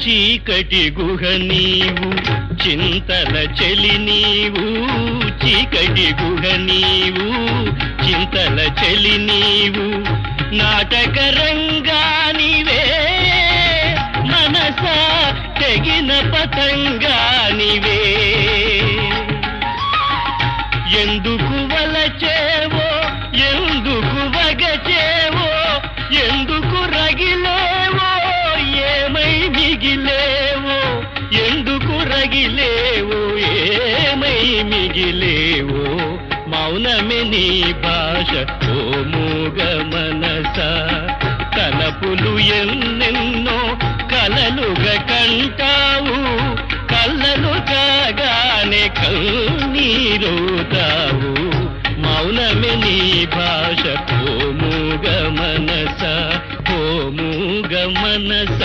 చీకటి గుహ నీవు చింతల చెలి నీవు చీకటి గుహ నీవు చింతల చెలి నీవు నాటక రంగానివే మనసా తెగిన పతంగానివే ఎందుకు వలచేవో ఎందుకు వగచేవో ఎందుకు రగిలేవో ఏమై మిగిలేవో ఎందుకు రగిలేవో ఏమై మిగిలేవో మౌనమే నీ భాష ఓ మూగ మనస తలపులు ఎన్నెన్నో కలలుగా కంటావు కళ్ళలు కాగానే కన్నీరుతావు మౌనమే నీ భాష ఓ మూగ మనస ఓ మూగ మనస